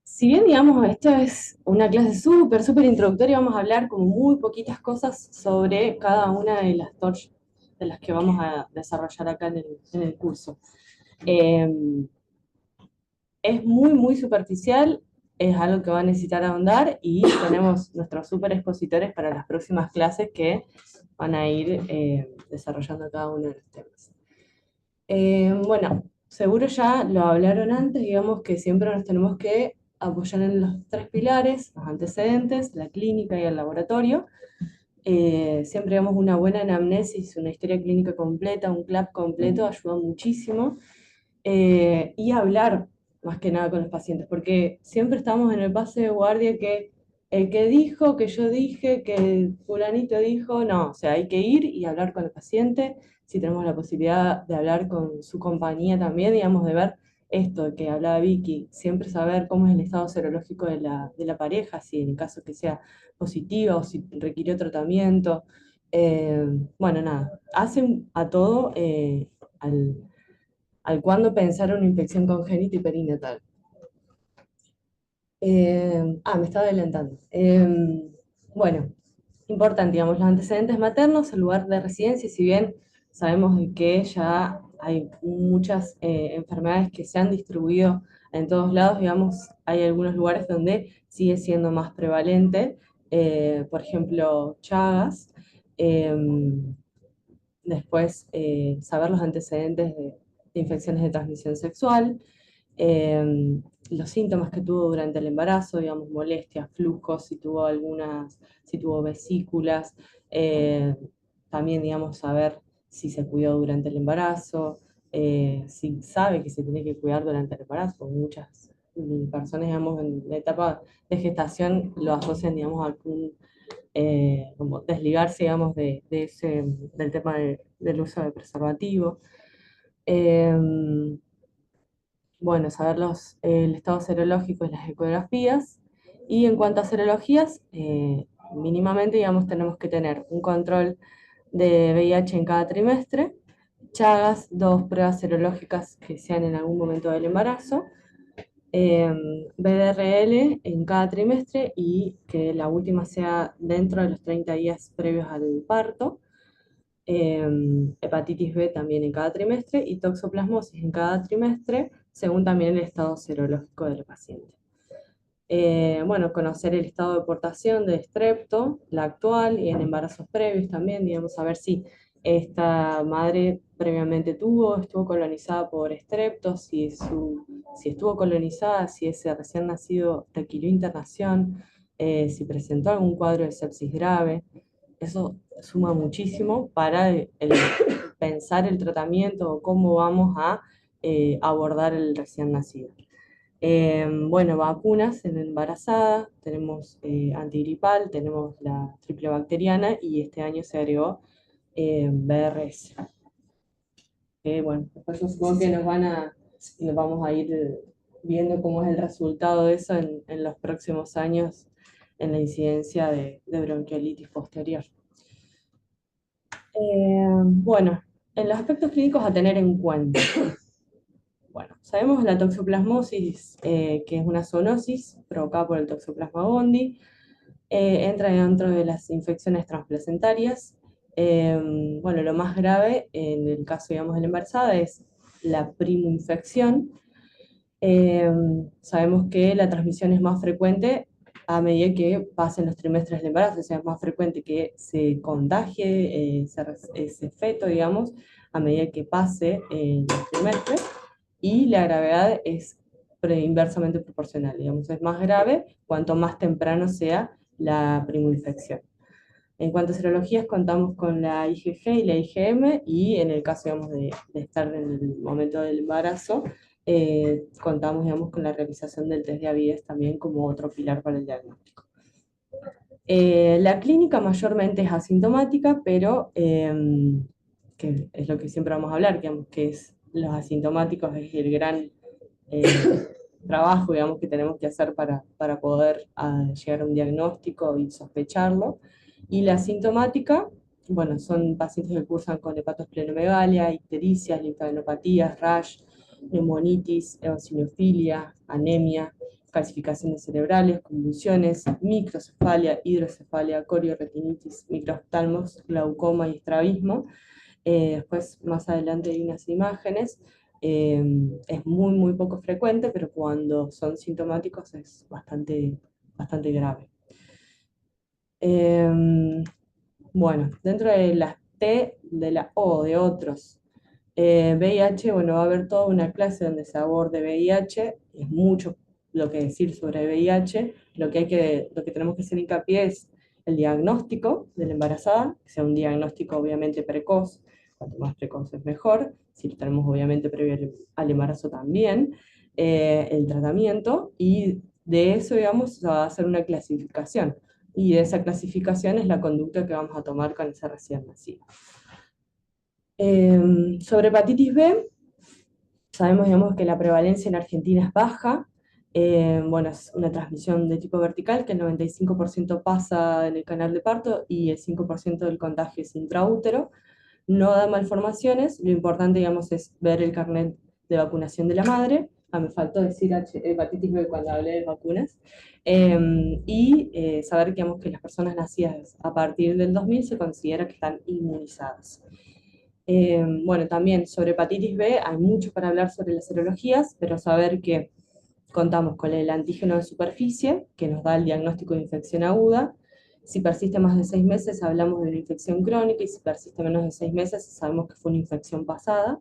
si bien, digamos, esto es una clase súper introductoria, vamos a hablar como muy poquitas cosas sobre cada una de las torches de las que vamos a desarrollar acá en el curso. Es muy superficial, es algo que va a necesitar ahondar y tenemos nuestros super expositores para las próximas clases que van a ir desarrollando cada uno de los temas. Bueno, seguro ya lo hablaron antes, digamos que siempre nos tenemos que apoyar en los 3 pilares, los antecedentes, la clínica y el laboratorio. Siempre digamos una buena anamnesis, una historia clínica completa, un CLAP completo, ayuda muchísimo. Y hablar más que nada con los pacientes, porque siempre estamos en el pase de guardia que el que dijo, que yo dije, que el fulanito dijo, no, o sea, hay que ir y hablar con el paciente, si tenemos la posibilidad de hablar con su compañía también, digamos, de ver esto que hablaba Vicky, siempre saber cómo es el estado serológico de la pareja, si en el caso que sea positiva o si requirió tratamiento. Bueno, nada, hacen a todo al cuándo pensar una infección congénita y perinatal. Me estaba adelantando. Bueno, importante, digamos, los antecedentes maternos, el lugar de residencia, si bien sabemos que ya hay muchas enfermedades que se han distribuido en todos lados, digamos, hay algunos lugares donde sigue siendo más prevalente, por ejemplo, Chagas. Después, saber los antecedentes de infecciones de transmisión sexual, los síntomas que tuvo durante el embarazo, digamos, molestias, flujos, si tuvo vesículas, también, digamos, saber si se cuidó durante el embarazo, si sabe que se tiene que cuidar durante el embarazo. Muchas personas, digamos, en la etapa de gestación lo asocian, digamos, a algún, como desligarse, digamos, del tema del uso de preservativo. Bueno, saber el estado serológico y las ecografías. Y en cuanto a serologías, mínimamente, digamos, tenemos que tener un control de VIH en cada trimestre, Chagas, 2 pruebas serológicas que sean en algún momento del embarazo, BDRL en cada trimestre y que la última sea dentro de los 30 días previos al parto, hepatitis B también en cada trimestre y toxoplasmosis en cada trimestre, según también el estado serológico del paciente. Bueno, conocer el estado de portación de estrepto, la actual y en embarazos previos también, digamos, saber si esta madre previamente estuvo colonizada por estrepto, si estuvo colonizada, si ese recién nacido requirió internación, si presentó algún cuadro de sepsis grave. Eso suma muchísimo para pensar el tratamiento o cómo vamos a abordar el recién nacido. Bueno, vacunas en embarazada, tenemos antigripal, tenemos la triple bacteriana y este año se agregó BRS. Bueno, después yo supongo que nos vamos a ir viendo cómo es el resultado de eso en los próximos años en la incidencia de bronquiolitis posterior. Bueno, en los aspectos clínicos a tener en cuenta. Bueno, sabemos la toxoplasmosis, que es una zoonosis provocada por el Toxoplasma gondii, entra dentro de las infecciones transplacentarias. Bueno, lo más grave en el caso, digamos, de la embarazada es la primoinfección. Sabemos que la transmisión es más frecuente a medida que pasen los trimestres del embarazo, o sea, es más frecuente que se contagie ese feto, digamos, a medida que pase los trimestres, y la gravedad es inversamente proporcional, digamos, es más grave cuanto más temprano sea la primoinfección. En cuanto a serologías, contamos con la IgG y la IgM, y en el caso, digamos, de estar en el momento del embarazo, contamos, digamos, con la realización del test de avidez también como otro pilar para el diagnóstico. La clínica mayormente es asintomática, pero que es lo que siempre vamos a hablar, digamos, que es los asintomáticos, es el gran trabajo, digamos, que tenemos que hacer para poder llegar a un diagnóstico y sospecharlo. Y la asintomática, bueno, son pacientes que cursan con hepatosplenomegalia, ictericias, linfadenopatías, rash, neumonitis, eosinofilia, anemia, calcificaciones cerebrales, convulsiones, microcefalia, hidrocefalia, corioretinitis, microoftalmos, glaucoma y estrabismo. Después, más adelante, hay unas imágenes. Es muy poco frecuente, pero cuando son sintomáticos es bastante grave. Bueno, dentro de las T, de la O, de otros, VIH, bueno, va a haber toda una clase donde se aborde VIH, es mucho lo que decir sobre VIH, lo que tenemos que hacer hincapié es el diagnóstico de la embarazada, que sea un diagnóstico obviamente precoz, cuanto más precoz es mejor, si lo tenemos obviamente previo al embarazo también, el tratamiento, y de eso, digamos, se va a hacer una clasificación, y de esa clasificación es la conducta que vamos a tomar con ese recién nacido. Sobre hepatitis B, sabemos, digamos, que la prevalencia en Argentina es baja. Bueno, es una transmisión de tipo vertical, que el 95% pasa en el canal de parto y el 5% del contagio es intraútero. No da malformaciones, lo importante, digamos, es ver el carnet de vacunación de la madre. Me faltó decir hepatitis B cuando hablé de vacunas. Y saber, digamos, que las personas nacidas a partir del 2000 se considera que están inmunizadas. Bueno, también sobre hepatitis B hay mucho para hablar sobre las serologías, pero saber que contamos con el antígeno de superficie, que nos da el diagnóstico de infección aguda. Si persiste más de 6 meses, hablamos de una infección crónica, y si persiste menos de 6 meses, sabemos que fue una infección pasada.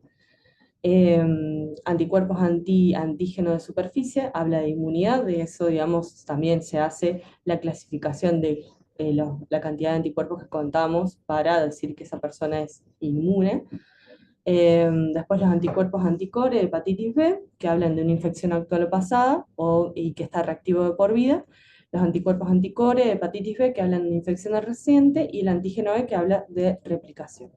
Anticuerpos antígeno de superficie, habla de inmunidad, de eso, digamos, también se hace la clasificación de la cantidad de anticuerpos que contamos para decir que esa persona es inmune. Después los anticuerpos anticore de hepatitis B, que hablan de una infección actual o pasada y que está reactivo de por vida. Los anticuerpos anticore de hepatitis B, que hablan de una infección reciente, y el antígeno E, que habla de replicación.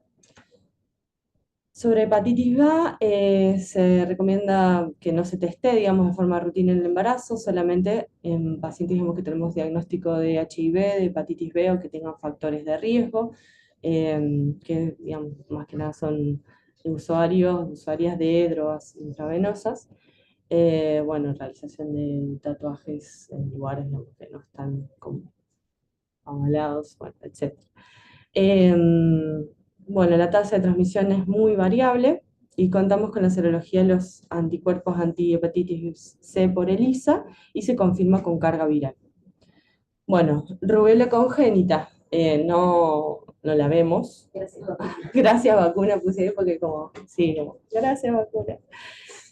Sobre hepatitis B, se recomienda que no se teste, digamos, de forma rutina en el embarazo, solamente en pacientes, digamos, que tenemos diagnóstico de HIV, de hepatitis B o que tengan factores de riesgo, que, digamos, más que nada son usuarias de drogas intravenosas. Bueno, realización de tatuajes en lugares, digamos, que no están como avalados, bueno, etc. Bueno, la tasa de transmisión es muy variable y contamos con la serología de los anticuerpos antihepatitis C por ELISA y se confirma con carga viral. Bueno, rubela congénita, no la vemos. Gracias vacuna, puse ahí porque como, sí, como, gracias vacuna.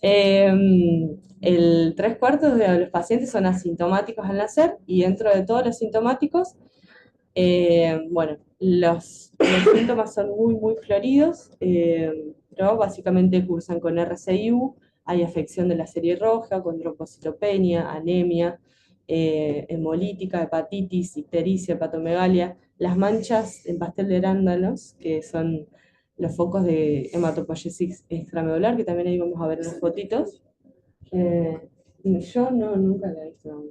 El 3/4 de los pacientes son asintomáticos al nacer y dentro de todos los sintomáticos, bueno, los síntomas son muy floridos, pero básicamente cursan con RCIU, hay afección de la serie roja, con trombocitopenia, anemia, hemolítica, hepatitis, ictericia, hepatomegalia, las manchas en pastel de arándanos, que son los focos de hematopoiesis extramedular, que también ahí vamos a ver en las fotitos. Yo nunca la he visto.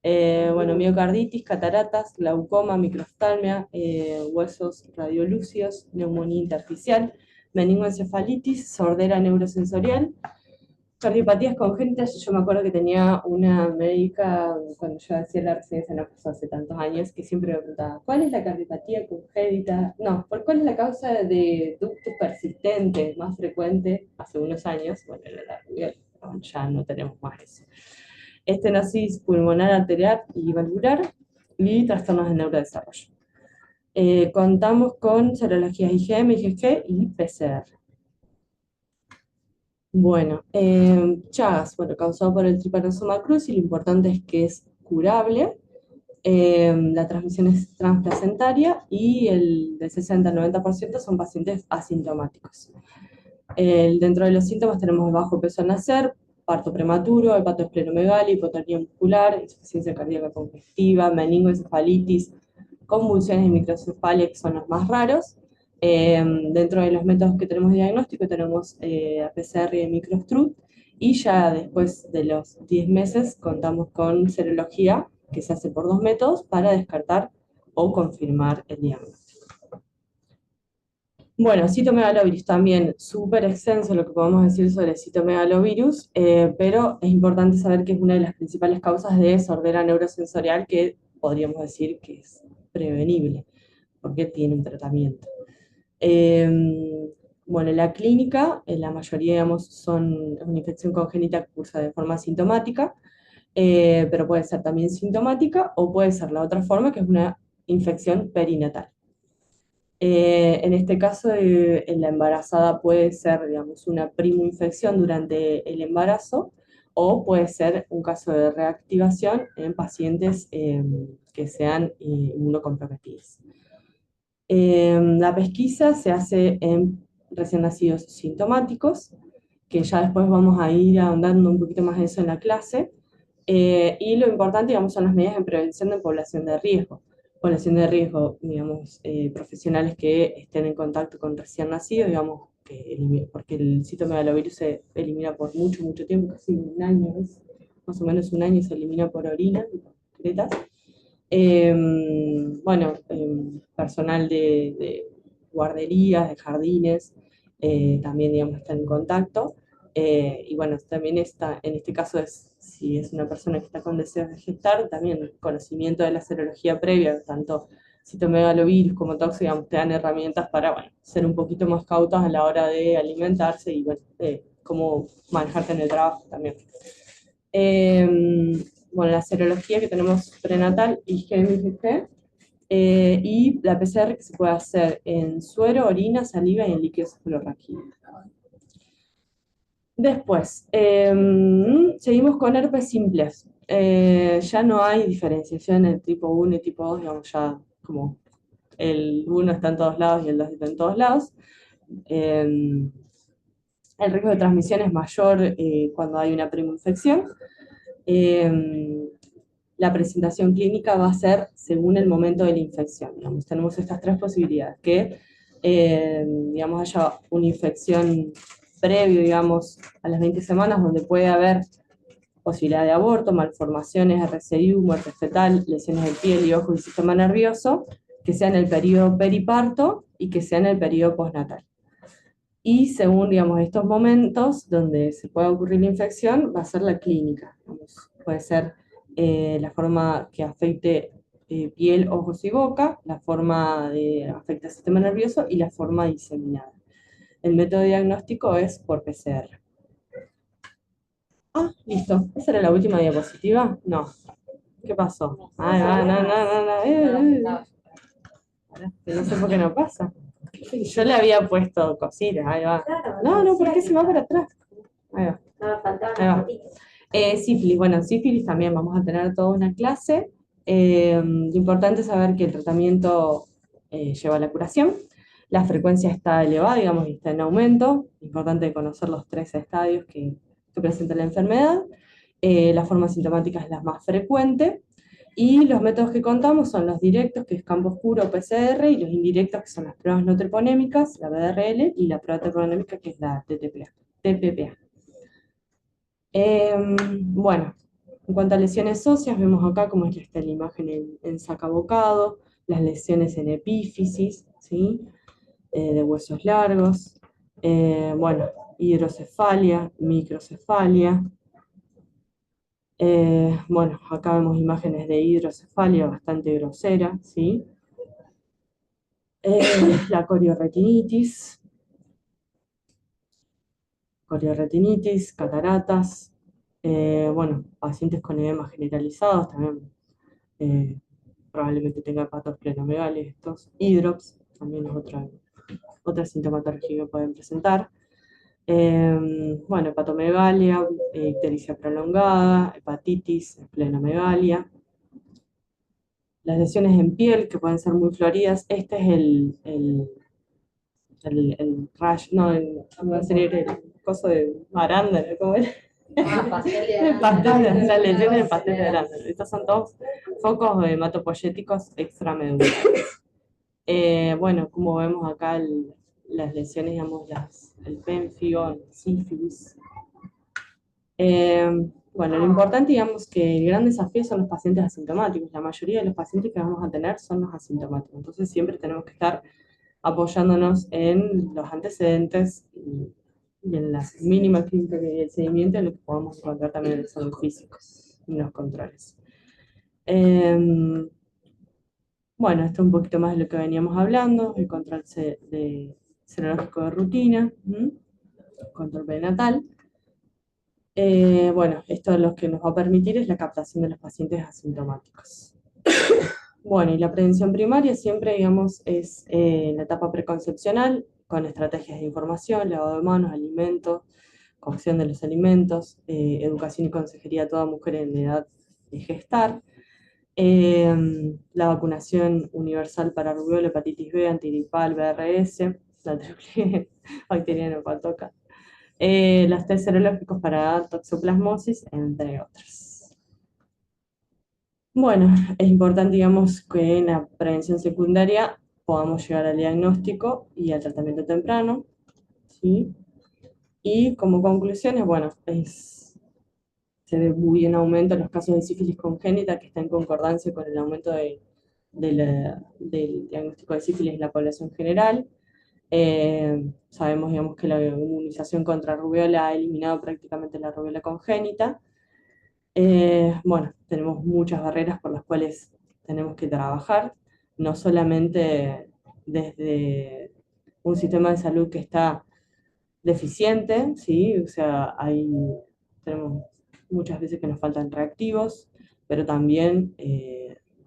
Bueno, miocarditis, cataratas, glaucoma, microftalmia, huesos radiolúcidos, neumonía intersticial, meningoencefalitis, sordera neurosensorial, cardiopatías congénitas. Yo me acuerdo que tenía una médica cuando yo hacía la residencia, no pasó hace tantos años, que siempre me preguntaba, ¿cuál es la cardiopatía congénita? No, ¿cuál es la causa de ductus persistente más frecuente hace unos años? Bueno, ya no tenemos más eso. Estenosis pulmonar arterial y valvular y trastornos de neurodesarrollo. Contamos con serologías IgM, IgG y PCR. Bueno, Chagas, bueno, causado por el Trypanosoma cruzi, lo importante es que es curable, la transmisión es transplacentaria y el del 60-90% son pacientes asintomáticos. Dentro de los síntomas tenemos bajo peso al nacer, parto prematuro, hepatoesplenomegalia, hipotonía muscular, insuficiencia cardíaca congestiva, meningoencefalitis, convulsiones y microcefalia, que son los más raros. Dentro de los métodos que tenemos de diagnóstico tenemos PCR y microstrut, y ya después de los 10 meses contamos con serología, que se hace por 2 métodos para descartar o confirmar el diagnóstico. Bueno, citomegalovirus también súper extenso lo que podemos decir sobre citomegalovirus, pero es importante saber que es una de las principales causas de sordera neurosensorial que podríamos decir que es prevenible, porque tiene un tratamiento. Bueno, la clínica, la mayoría, digamos, son una infección congénita que cursa de forma asintomática, pero puede ser también sintomática o puede ser la otra forma, que es una infección perinatal. En este caso, la embarazada puede ser, digamos, una primoinfección durante el embarazo, o puede ser un caso de reactivación en pacientes que sean inmunocomprometidos. La pesquisa se hace en recién nacidos sintomáticos, que ya después vamos a ir ahondando un poquito más de eso en la clase, y lo importante, digamos, son las medidas de prevención de población de riesgo. Población de riesgo, digamos, profesionales que estén en contacto con recién nacidos, digamos, porque el citomegalovirus se elimina por mucho tiempo, casi un año, más o menos un año se elimina por orina, excretas. Bueno, personal de guarderías, de jardines, también, digamos, está en contacto. Y bueno, también está, en este caso, si es una persona que está con deseos de gestar, también conocimiento de la serología previa, tanto citomegalovirus como tox, digamos, te dan herramientas para, bueno, ser un poquito más cautos a la hora de alimentarse y, bueno, cómo manejarte en el trabajo también. Bueno, la serología que tenemos prenatal, IgM, IgG, y la PCR que se puede hacer en suero, orina, saliva y en líquido cefalorraquídeo. Después, seguimos con herpes simples. Ya no hay diferenciación en tipo 1 y tipo 2, digamos, ya como el 1 está en todos lados y el 2 está en todos lados. El riesgo de transmisión es mayor cuando hay una primoinfección. La presentación clínica va a ser según el momento de la infección. Digamos, tenemos estas tres posibilidades, que digamos, haya una infección previo, digamos, a las 20 semanas, donde puede haber posibilidad de aborto, malformaciones, RCIU, muerte fetal, lesiones de piel y ojo y sistema nervioso, que sea en el periodo periparto y que sea en el periodo postnatal. Y según, digamos, estos momentos donde se puede ocurrir la infección, va a ser la clínica. Digamos, puede ser la forma que afecte piel, ojos y boca, la forma de afecta el sistema nervioso y la forma diseminada. El método diagnóstico es por PCR. Ah, listo. ¿Esa era la última diapositiva? No. ¿Qué pasó? Ay, va, no. No sé por qué no pasa. Yo le había puesto cositas, ahí va. No, ¿por qué se va para atrás? Ahí va. Ahí va. Sífilis, bueno, sífilis también vamos a tener toda una clase. Lo importante es saber que el tratamiento lleva a la curación. La frecuencia está elevada, digamos, y está en aumento. Importante conocer los 3 estadios que presenta la enfermedad. La forma sintomática es la más frecuente. Y los métodos que contamos son los directos, que es campo oscuro PCR, y los indirectos, que son las pruebas no treponémicas, la BDRL, y la prueba treponémica, que es la TPPA. Bueno, en cuanto a lesiones óseas, vemos acá cómo está la imagen en sacabocado, las lesiones en epífisis, ¿sí? De huesos largos, bueno, hidrocefalia, microcefalia. Bueno, acá vemos imágenes de hidrocefalia bastante grosera, ¿sí? La coriorretinitis, cataratas, bueno, pacientes con edemas generalizados también probablemente tengan hepatosplenomegalia, estos hidrops, también es otra sintomatología que pueden presentar. Bueno, hepatomegalia, ictericia prolongada, hepatitis, esplenomegalia. Las lesiones en piel, que pueden ser muy floridas, este es el rash, no, va a ser el coso de arándano, ¿cómo era? Las lesiones de pastel de arándano. Estos son todos focos hematopoyéticos extramedulares. Bueno, como vemos acá las lesiones, digamos, el pénfigo, el sífilis. Bueno, lo importante, digamos, que el gran desafío son los pacientes asintomáticos. La mayoría de los pacientes que vamos a tener son los asintomáticos. Entonces siempre tenemos que estar apoyándonos en los antecedentes y en las mínimas clínicas y el seguimiento en lo que podamos encontrar también en el examen físico y en los controles. Bueno, esto es un poquito más de lo que veníamos hablando, el control serológico de rutina, control prenatal. Bueno, esto lo que nos va a permitir es la captación de los pacientes asintomáticos. Bueno, y la prevención primaria siempre, digamos, es la etapa preconcepcional, con estrategias de información, lavado de manos, alimentos, cocción de los alimentos, educación y consejería a toda mujer en edad de gestar, la vacunación universal para rubiola, hepatitis B, antigripal, BRS, la triple bacteriana hepatoca, los test serológicos para toxoplasmosis, entre otros. Bueno, es importante, digamos, que en la prevención secundaria podamos llegar al diagnóstico y al tratamiento temprano, ¿sí? Y como conclusiones, bueno, se ve muy en aumento los casos de sífilis congénita, que está en concordancia con el aumento del diagnóstico de sífilis en la población general. Sabemos, digamos, que la inmunización contra rubiola ha eliminado prácticamente la rubiola congénita. Bueno, tenemos muchas barreras por las cuales tenemos que trabajar, no solamente desde un sistema de salud que está deficiente, ¿sí? O sea, tenemos muchas veces que nos faltan reactivos, pero también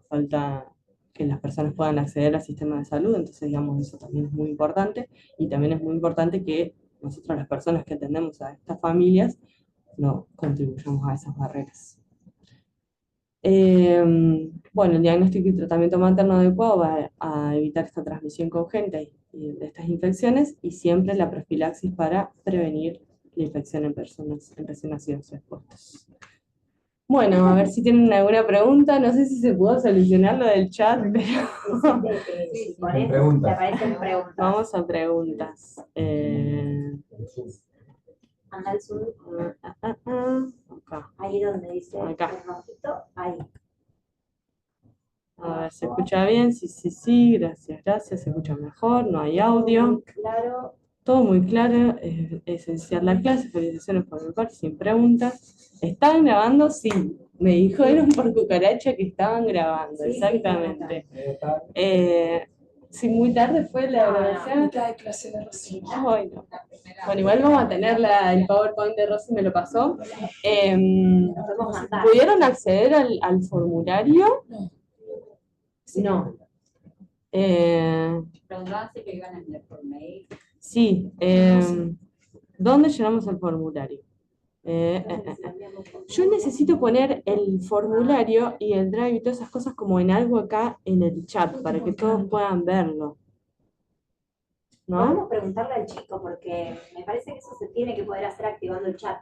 falta que las personas puedan acceder al sistema de salud, entonces, digamos, eso también es muy importante, y también es muy importante que nosotros las personas que atendemos a estas familias no contribuyamos a esas barreras. Bueno, el diagnóstico y tratamiento materno adecuado va a evitar esta transmisión congénita de estas infecciones y siempre la profilaxis para prevenir la infección en personas en recién nacidos expuestos. Bueno, a ver si tienen alguna pregunta. No sé si se pudo solucionar lo del chat, pero Sí, Con con esto preguntas. te aparecen preguntas. vamos a preguntas. Anda al sur, Acá. ahí donde dice Acá. el rojito, ahí. A ver, ¿se escucha bien? Sí, sí, sí, gracias, se escucha mejor, no hay audio. Claro. Todo muy claro, es esencial la clase, felicitaciones por mi parte, sin preguntas. ¿Estaban grabando? Sí, me dijeron por cucaracha que estaban grabando, Sí, sí, exactamente. Sí, muy tarde fue la grabación. Mitad de clase de Rosy. Ay, no. Bueno, igual vamos a tener el PowerPoint de Rosy, me lo pasó. Podemos mandar. ¿Pudieron acceder al formulario? No. No. Preguntaban si lo iban a enviar por mail. Sí, ¿dónde llenamos el formulario? Yo necesito poner el formulario y el drive y todas esas cosas como en algo acá en el chat para que todos puedan verlo. ¿No? Podemos preguntarle al chico porque me parece que eso se tiene que poder hacer activando el chat.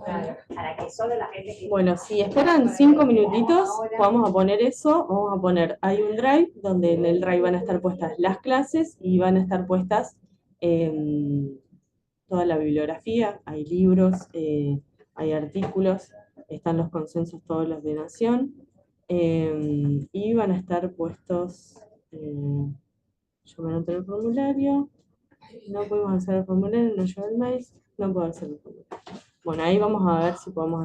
Para que solo la gente que... Bueno, si esperan 5 minutitos, vamos a poner eso, vamos a poner, hay un drive donde en el drive van a estar puestas las clases y van a estar puestas toda la bibliografía, hay libros, hay artículos, están los consensos todos los de Nación, y van a estar puestos, yo me anoté el formulario, no podemos hacer el formulario, no llevo el mail, no puedo hacer el formulario. Bueno, ahí vamos a ver si podemos